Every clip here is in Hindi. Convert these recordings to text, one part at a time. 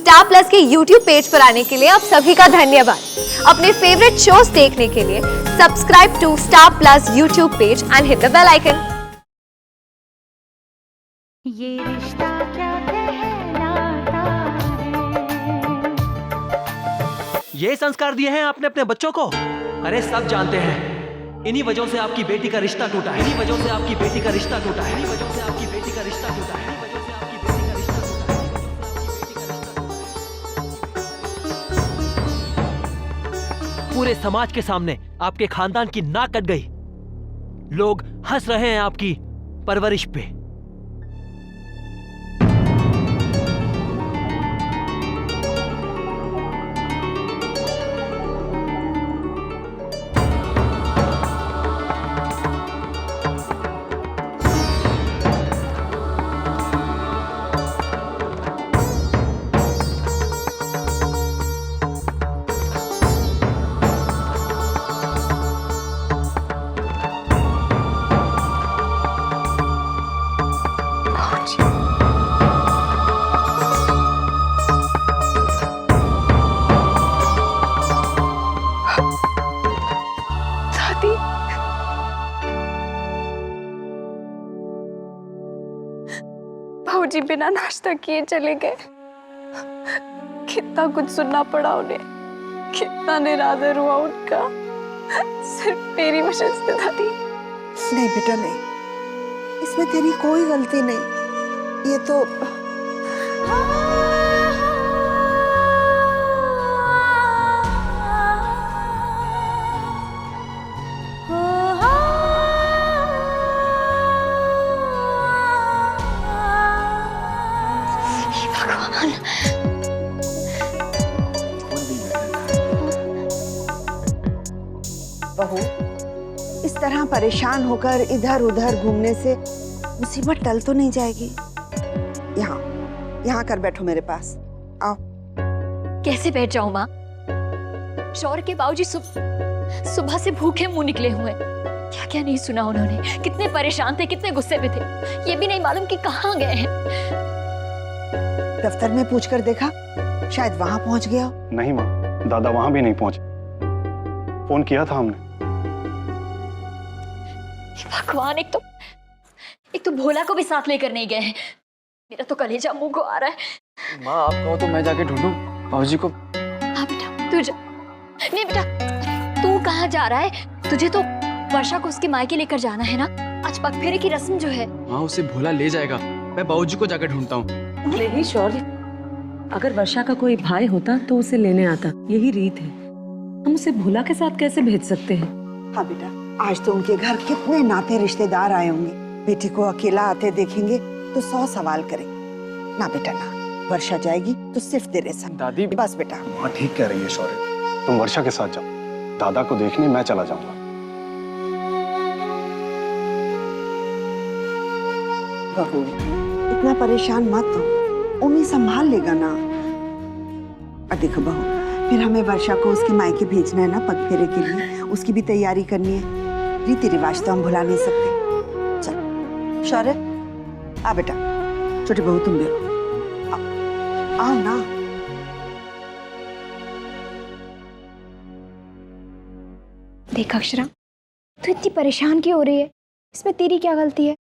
स्टार प्लस के YouTube पेज पर आने के लिए आप सभी का धन्यवाद। अपने फेवरेट शोज देखने के लिए subscribe to Star Plus YouTube page and hit the bell icon. Yeh Rishta क्या कहलाता है? ये संस्कार दिए हैं आपने अपने बच्चों को? अरे सब जानते हैं, इन्हीं वजहों से आपकी बेटी का रिश्ता टूटा है। इन्हीं वजहों से आपकी बेटी का रिश्ता टूटा है। इन्हीं वजहों से आपकी बेटी का रिश्ता टूटा है। इन्हीं वजहों से आपकी बेटी का रिश्ता टूटा है। पूरे समाज के सामने आपके खानदान की नाक कट गई। लोग हंस रहे हैं आपकी परवरिश पे। भाऊजी बिना नाश्ता किए चले गए। कितना कुछ सुनना पड़ा उन्हें, कितना निरादर हुआ उनका, सिर्फ मेरी वजह से दादी। नहीं बेटा नहीं, इसमें तेरी कोई गलती नहीं। ये तो बहू, इस तरह परेशान होकर इधर उधर घूमने से मुसीबत टल तो नहीं जाएगी। यहाँ कर बैठो मेरे पास, आओ। कैसे बैठ जाऊं माँ? शौर्य के बाबूजी सुबह से भूखे मुंह निकले हुए। क्या क्या नहीं सुना उन्होंने, कितने परेशान थे, कितने गुस्से में थे। ये भी नहीं मालूम कि कहाँ गए हैं। दफ्तर में पूछकर देखा, शायद वहां पहुंच गया। नहीं माँ, दादा वहां भी नहीं पहुंचे। फोन किया था हमने। भगवान, एक तो भोला को भी साथ लेकर नहीं गए हैं। मेरा तो कलेजा मुंह को आ रहा है। माँ आप कहो तो मैं जाके ढूंढूं बाबूजी को। हाँ बेटा तू जा। नहीं बेटा, तू कहाँ जा रहा है? तुझे तो वर्षा को उसके मायके लेकर जाना है ना। आज पगफेरे की रस्म जो है। माँ उसे भोला ले जाएगा, मैं बाबूजी को जाकर ढूंढता हूँ। नहीं शौर्य, अगर वर्षा का कोई भाई होता तो उसे लेने आता, यही रीत है। हम उसे भोला के साथ कैसे भेज सकते हैं? हाँ बेटा, आज तो उनके घर कितने नाते रिश्तेदार आए होंगे। बेटी को अकेला आते देखेंगे तो 100 सवाल करेंगे। ना बेटा ना, वर्षा जाएगी तो सिर्फ तेरे संग। दादी बस बेटा। माँ ठीक कह रही है शौर्य, तुम वर्षा के साथ जाओ, दादा को देखने मैं चला जाऊंगा। बहू इतना परेशान मत हो, उम्मी संभाल लेगा ना। और देखो बहू, फिर हमें वर्षा को उसके मायके भेजना है ना पगफेरे के लिए, उसकी भी तैयारी करनी है। रीति रिवाज तो हम भुला नहीं सकते। चल शौर्य, आ बेटा। छोटी बहू तुम भी आओ ना। देख अक्षरा, तू इतनी परेशान क्यों हो रही है? इसमें तेरी क्या गलती है?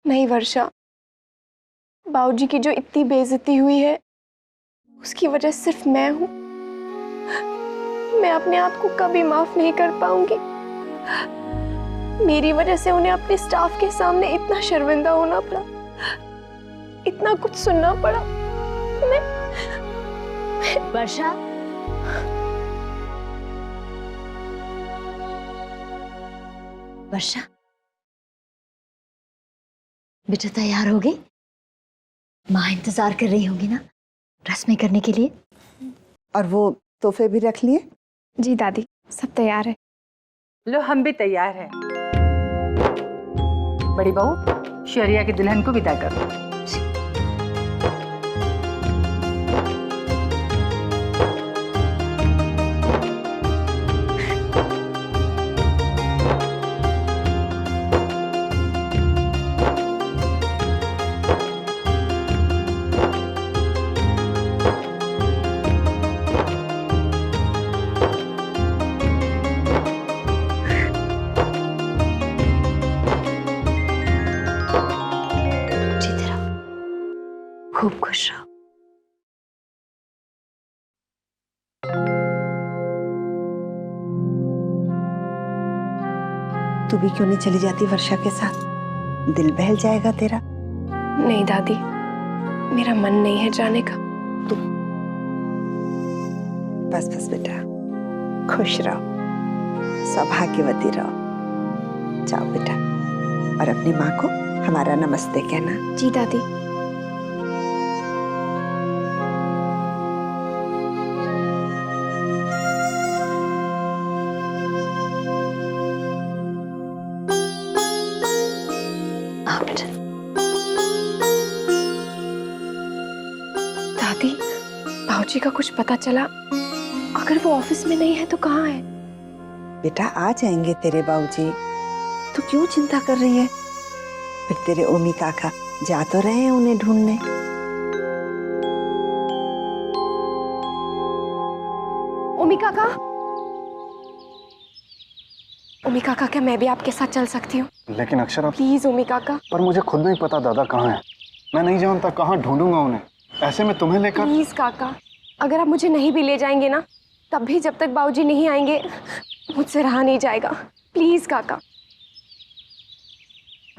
नहीं वर्षा, बाबूजी की जो इतनी बेइज्जती हुई है उसकी वजह सिर्फ मैं हूं। मैं अपने आप को कभी माफ नहीं कर पाऊंगी। मेरी वजह से उन्हें अपने स्टाफ के सामने इतना शर्मिंदा होना पड़ा, इतना कुछ सुनना पड़ा। वर्षा, वर्षा बेटा तैयार हो गई? माँ इंतजार कर रही होगी ना रस्में करने के लिए। और वो तोहफे भी रख लिए? जी दादी, सब तैयार है। लो हम भी तैयार हैं। बड़ी बहू, शौर्या की दुल्हन को विदा करो। तू भी क्यों नहीं चली जाती वर्षा के साथ? दिल बहल जाएगा तेरा। नहीं दादी, मेरा मन नहीं है जाने का। बस बस बेटा, खुश रहो, सौभाग्यवती रहो। जाओ बेटा, और अपनी माँ को हमारा नमस्ते कहना। जी दादी। आओ बेटा। दादी, बाबूजी का कुछ पता चला? अगर वो ऑफिस में नहीं है तो कहाँ है? बेटा आ जाएंगे तेरे बाबूजी, तू क्यों चिंता कर रही है? फिर तेरे ओमी काका जा तो रहे हैं उन्हें ढूंढने। ओमी काका, ओमी काका, क्या मैं भी आपके साथ चल सकती हूँ? लेकिन अक्षरा, प्लीज ओमी काका। पर मुझे खुद नहीं पता दादा कहाँ है। मैं नहीं जानता कहाँ ढूंढूंगा उन्हें। ऐसे में तुम्हें लेकर। प्लीज काका, अगर आप मुझे नहीं भी ले जाएंगे ना, तब भी जब तक बाबूजी नहीं आएंगे मुझसे रहा नहीं जाएगा। प्लीज काका।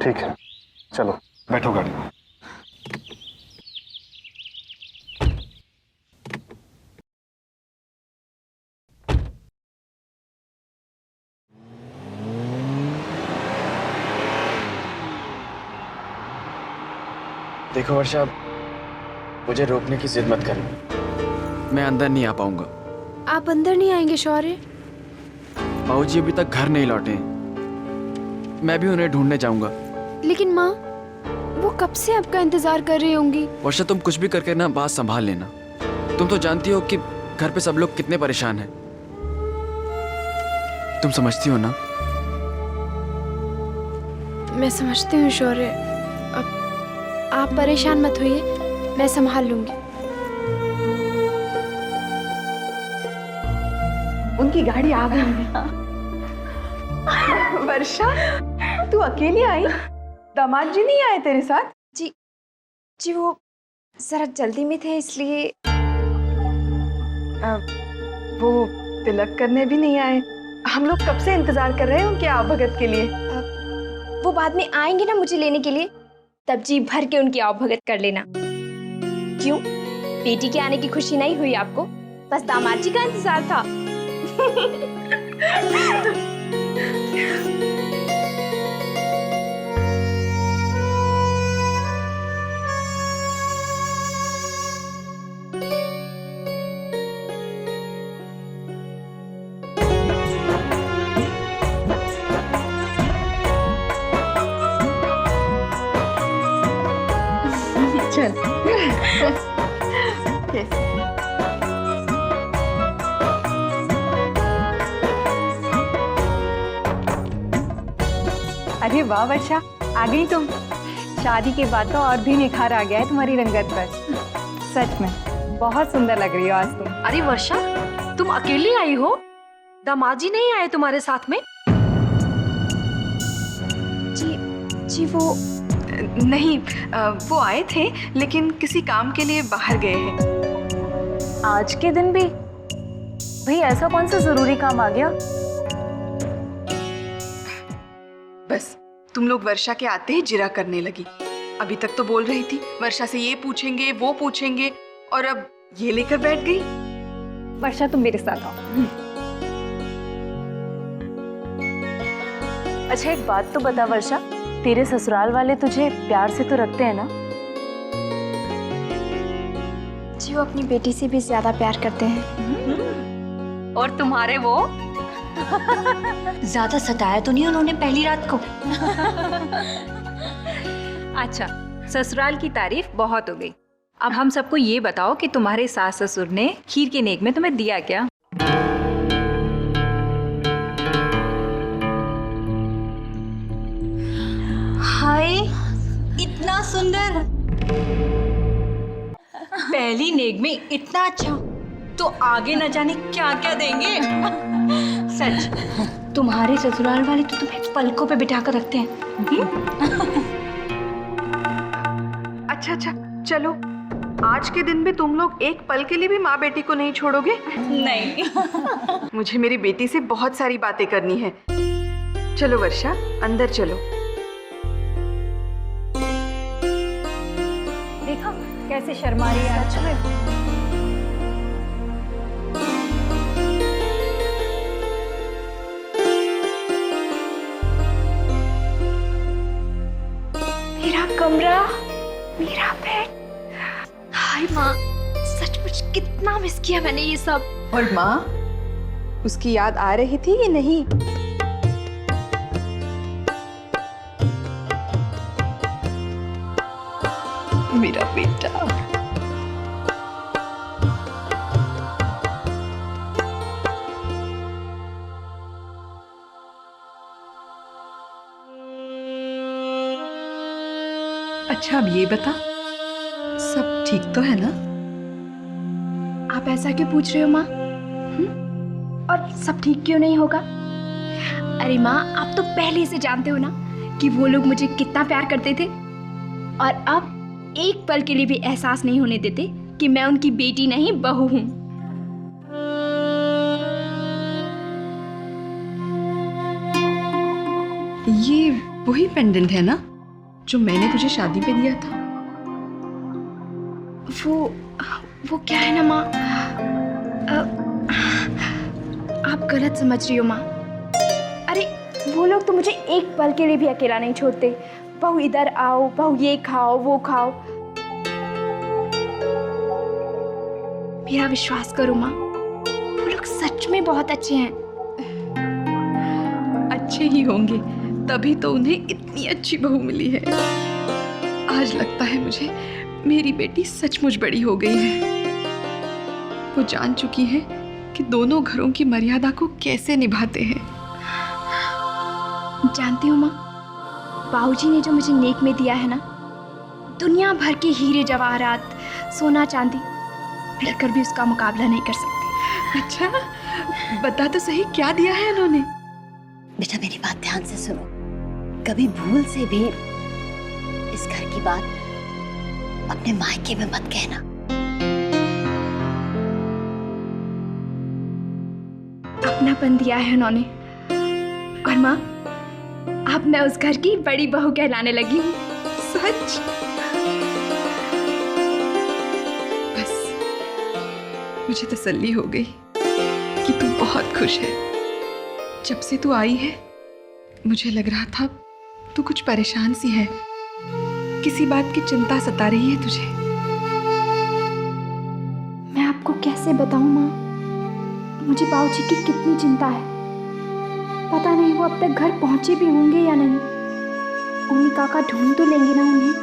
ठीक है, चलो बैठो गाड़ी में। देखो वर्षा, मुझे रोकने की जिद मत करो। मैं अंदर नहीं आ पाऊंगा। आप अंदर नहीं आएंगे शौर्य? बाबूजी अभी तक घर नहीं लौटे। मैं भी उन्हें ढूंढने जाऊंगा। लेकिन माँ, वो कब से आपका इंतजार कर रही होंगी। वर्षा, तुम कुछ भी करके ना बात संभाल लेना। तुम तो जानती हो कि घर पे सब लोग कितने परेशान हैं। तुम समझती हो ना? मैं समझती हूँ शौर्य, अब आप परेशान मत होइए, मैं संभाल लूंगी। उनकी गाड़ी आ गई है। वर्षा, तू अकेली आई? दामाद जी नहीं आए तेरे साथ? जी वो जरा जल्दी में थे इसलिए। वो तिलक करने भी नहीं आए। हम लोग कब से इंतजार कर रहे हैं उनके आवभगत के लिए। वो बाद में आएंगे ना मुझे लेने के लिए, तब जी भर के उनकी आवभगत कर लेना। क्यों, बेटी के आने की खुशी नहीं हुई आपको? बस दामाद जी का इंतजार था। चल। अरे वाह वर्षा, आ गई तुम। शादी के बाद तो और भी निखार आ गया है तुम्हारी रंगत पर। सच में बहुत सुंदर लग रही हो आज तुम। अरे वर्षा, तुम अकेली आई हो? दामाद जी नहीं आए तुम्हारे साथ में? जी वो नहीं, वो आए थे लेकिन किसी काम के लिए बाहर गए हैं। आज के दिन भी? भाई ऐसा कौन सा जरूरी काम आ गया? बस तुम लोग वर्षा के आते ही जिरा करने लगी। अभी तक तो बोल रही थी वर्षा से ये पूछेंगे वो पूछेंगे, और अब ये लेकर बैठ गई। वर्षा, तुम मेरे साथ आओ। अच्छा एक बात तो बता वर्षा, तेरे ससुराल वाले तुझे प्यार से तो रखते हैं ना? जी वो अपनी बेटी से भी ज्यादा प्यार करते हैं। और तुम्हारे वो? ज्यादा सताया तो नहीं उन्होंने पहली रात को? अच्छा, ससुराल की तारीफ बहुत हो गई। अब हम सबको ये बताओ कि तुम्हारे सास ससुर ने खीर के नेक में तुम्हें दिया क्या? हाय, इतना सुंदर। पहली नेग में इतना अच्छा, तो आगे न जाने क्या क्या देंगे। सच, तुम्हारे ससुराल वाले तो तुम्हें पलकों पे बिठा कर रखते हैं। अच्छा, चलो आज के दिन भी तुम लोग एक पल के लिए भी माँ बेटी को नहीं छोड़ोगे? नहीं। मुझे मेरी बेटी से बहुत सारी बातें करनी है। चलो वर्षा, अंदर चलो। देखा कैसे शर्मा रही है। सच में मेरा कमरा, मेरा बेड। हाय माँ, सचमुच कितना मिस किया मैंने ये सब। और माँ, उसकी याद आ रही थी कि नहीं? मेरा बेटा। अच्छा, अब ये बता, सब ठीक तो है ना? आप ऐसा क्यों पूछ रहे हो माँ? और सब ठीक क्यों नहीं होगा? अरे माँ, आप तो पहले से जानते हो ना कि वो लोग मुझे कितना प्यार करते थे, और अब एक पल के लिए भी एहसास नहीं होने देते कि मैं उनकी बेटी नहीं, बहू हूँ। ये वही पेंडेंट है ना जो मैंने तुझे शादी पे दिया था? वो क्या है ना माँ, आप गलत समझ रही हो माँ। अरे वो लोग तो मुझे एक पल के लिए भी अकेला नहीं छोड़ते। बहू इधर आओ, बहू ये खाओ, वो खाओ। मेरा विश्वास करो माँ, वो लोग सच में बहुत अच्छे हैं। अच्छे ही होंगे, तभी तो उन्हें इतनी अच्छी बहू मिली है। आज लगता है मुझे मेरी बेटी सचमुच बड़ी हो गई है। वो जान चुकी है कि दोनों घरों की मर्यादा को कैसे निभाते हैं। जानती हूँ माँ, बाबूजी ने जो मुझे नेक में दिया है ना, दुनिया भर के हीरे जवाहरात, सोना चांदी मिलकर भी उसका मुकाबला नहीं कर सकती। अच्छा, बता तो सही, क्या दिया है उन्होंने? बेटा मेरी बात ध्यान से सुनो, कभी भूल से भी इस घर की बात अपने मायके में मत कहना। अपनापन दिया है उन्होंने, और माँ अब मैं उस घर की बड़ी बहू कहलाने लगी हूँ। सच? बस मुझे तसल्ली हो गई कि तू बहुत खुश है। जब से तू आई है मुझे लग रहा था तू कुछ परेशान सी है, किसी बात की चिंता सता रही है तुझे। मैं आपको कैसे बताऊं माँ, मुझे बाबूजी की कितनी चिंता है। पता नहीं वो अब तक घर पहुंचे भी होंगे या नहीं। उम्मी काका ढूंढ तो लेंगे ना उन्हें।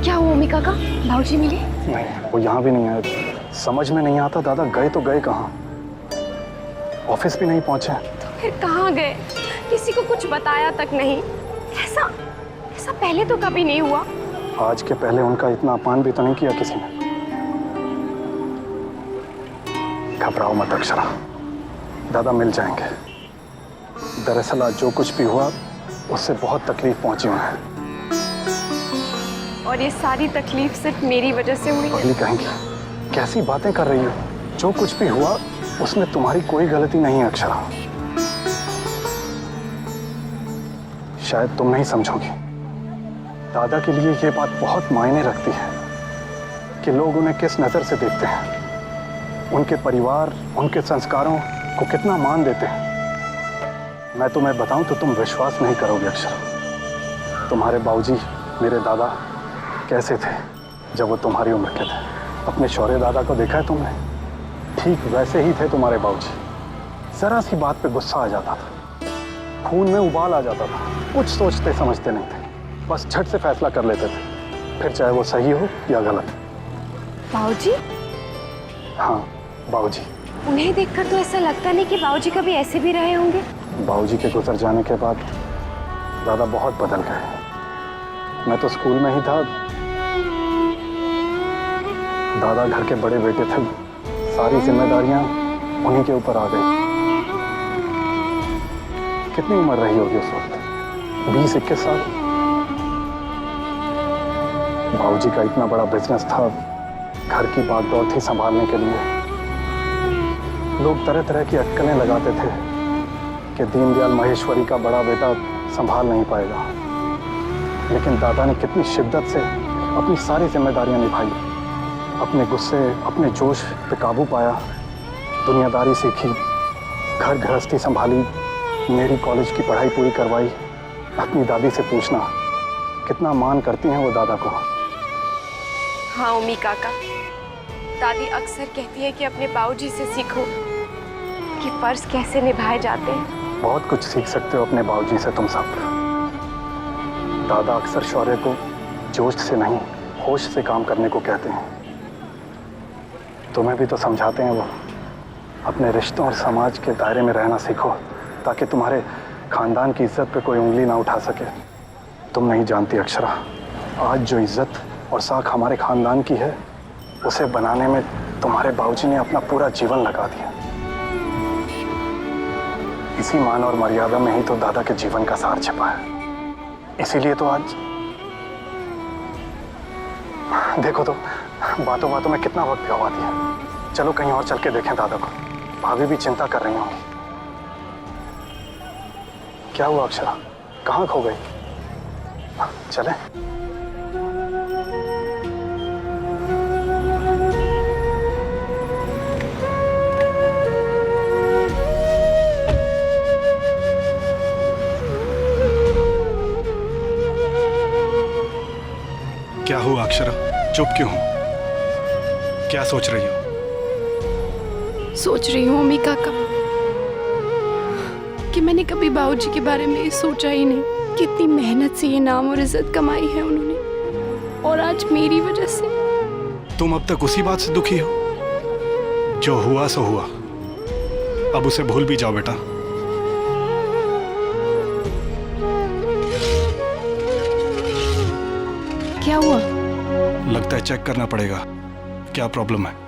क्या हुआ उम्मी काका, बाबूजी मिले? नहीं, वो यहाँ भी नहीं आए। समझ में नहीं आता दादा गए तो गए कहाँ, ऑफिस भी नहीं पहुंचे। तो फिर कहाँ गए? किसी को कुछ बताया तक नहीं। ऐसा ऐसा पहले तो कभी नहीं हुआ। आज के पहले उनका इतना अपमान भी तो नहीं किया किसी ने। घबराओ मत अक्षरा, दादा मिल जाएंगे। दरअसल आज जो कुछ भी हुआ उससे बहुत तकलीफ पहुंची उन्हें। और ये सारी तकलीफ सिर्फ मेरी वजह से हुई है। पगली कहेंगी, कैसी बातें कर रही हो? जो कुछ भी हुआ उसमें तुम्हारी कोई गलती नहीं है अक्षरा। शायद तुम नहीं समझोगी, दादा के लिए ये बात बहुत मायने रखती है कि लोग उन्हें किस नजर से देखते हैं, उनके परिवार, उनके संस्कारों को कितना मान देते हैं। मैं तुम्हें बताऊं तो तुम विश्वास नहीं करोगे अक्षरा। तुम्हारे बाबूजी, मेरे दादा कैसे थे जब वो तुम्हारी उम्र के थे? अपने शौर्य दादा को देखा है तुमने? ठीक वैसे ही थे तुम्हारे बाबूजी। जरा सी बात पे गुस्सा आ जाता था, खून में उबाल आ जाता था, कुछ सोचते समझते नहीं थे, बस झट से फैसला कर लेते थे, फिर चाहे वो सही हो या गलत। बाबूजी? हाँ बाबूजी। उन्हें देखकर तो ऐसा लगता नहीं कि बाबूजी कभी ऐसे भी रहे होंगे। बाबूजी के गुजर जाने के बाद दादा बहुत बदल गए। मैं तो स्कूल में ही था, दादा घर के बड़े बेटे थे, सारी जिम्मेदारियां उन्हीं के ऊपर आ गई। कितनी उम्र रही होगी उस वक्त? 20-21 साल। बाबूजी का इतना बड़ा बिजनेस था, घर की बागडोर थी संभालने के लिए। लोग तरह तरह की अटकलें लगाते थे कि दीनदयाल महेश्वरी का बड़ा बेटा संभाल नहीं पाएगा, लेकिन दादा ने कितनी शिद्दत से अपनी सारी जिम्मेदारियां निभाई। अपने गुस्से, अपने जोश पे काबू पाया, दुनियादारी सीखी, घर गृहस्थी संभाली, मेरी कॉलेज की पढ़ाई पूरी करवाई। अपनी दादी से पूछना कितना मान करती हैं वो दादा को। हाँ उम्मी काका, दादी अक्सर कहती है कि अपने बाबूजी से सीखो कि फर्ज कैसे निभाए जाते हैं। बहुत कुछ सीख सकते हो अपने बाबूजी से तुम सब। दादा अक्सर शौर्य को जोश से नहीं, होश से काम करने को कहते हैं। तुम्हें भी तो समझाते हैं वो। अपने रिश्तों और समाज के दायरे में रहना सीखो, ताकि तुम्हारे खानदान की इज्जत पे कोई उंगली ना उठा सके। तुम नहीं जानती अक्षरा, आज जो इज्जत और साख हमारे खानदान की है, उसे बनाने में तुम्हारे बाबूजी ने अपना पूरा जीवन लगा दिया। इसी मान और मर्यादा में ही तो दादा के जीवन का सार छिपा है। इसीलिए तो आज देखो तो बातों बातों में कितना वक्त गवा दिया। चलो कहीं और चल के देखें दादा को। भाभी भी चिंता कर रही होंगी। क्या हुआ अक्षरा, कहाँ खो गई? चले। क्या हुआ अक्षरा, चुप क्यों हो? क्या सोच रही हो? सोच रही हूँ उम्मी काका कि मैंने कभी बाबूजी के बारे में सोचा ही नहीं। कितनी मेहनत से ये नाम और इज्जत कमाई है उन्होंने, और आज मेरी वजह से। तुम अब तक उसी बात से दुखी हो? जो हुआ सो हुआ, अब उसे भूल भी जाओ बेटा। क्या हुआ? लगता है चेक करना पड़ेगा, क्या प्रॉब्लम है।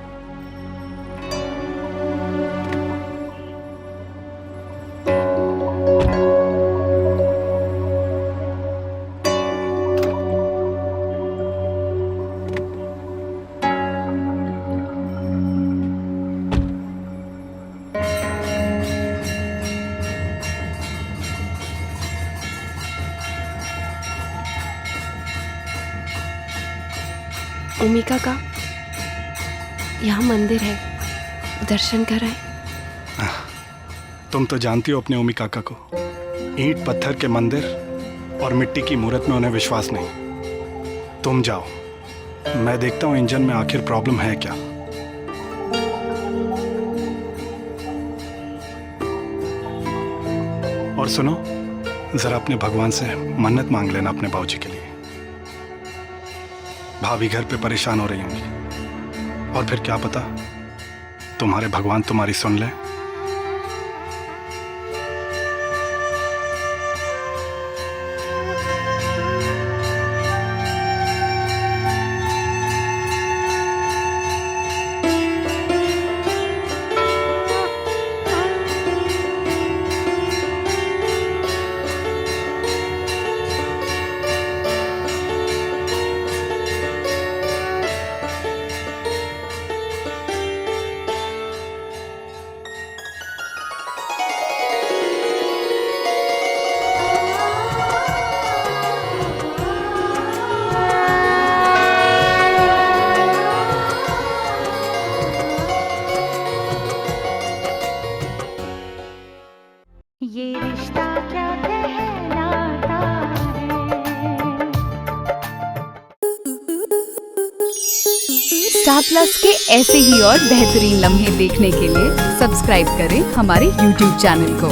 उम्मी काका, यहाँ मंदिर है, दर्शन कराएं। तुम तो जानती हो अपने ओमी काका को। ईंट पत्थर के मंदिर और मिट्टी की मूर्त में उन्हें विश्वास नहीं। तुम जाओ, मैं देखता हूं इंजन में आखिर प्रॉब्लम है क्या। और सुनो, जरा अपने भगवान से मन्नत मांग लेना अपने बाबूजी के लिए। भाभी घर पे परेशान हो रही होंगी, और फिर क्या पता तुम्हारे भगवान तुम्हारी सुन ले। ये रिश्ता क्या कहलाता है। स्टार प्लस के ऐसे ही और बेहतरीन लम्हे देखने के लिए सब्सक्राइब करें हमारे YouTube चैनल को।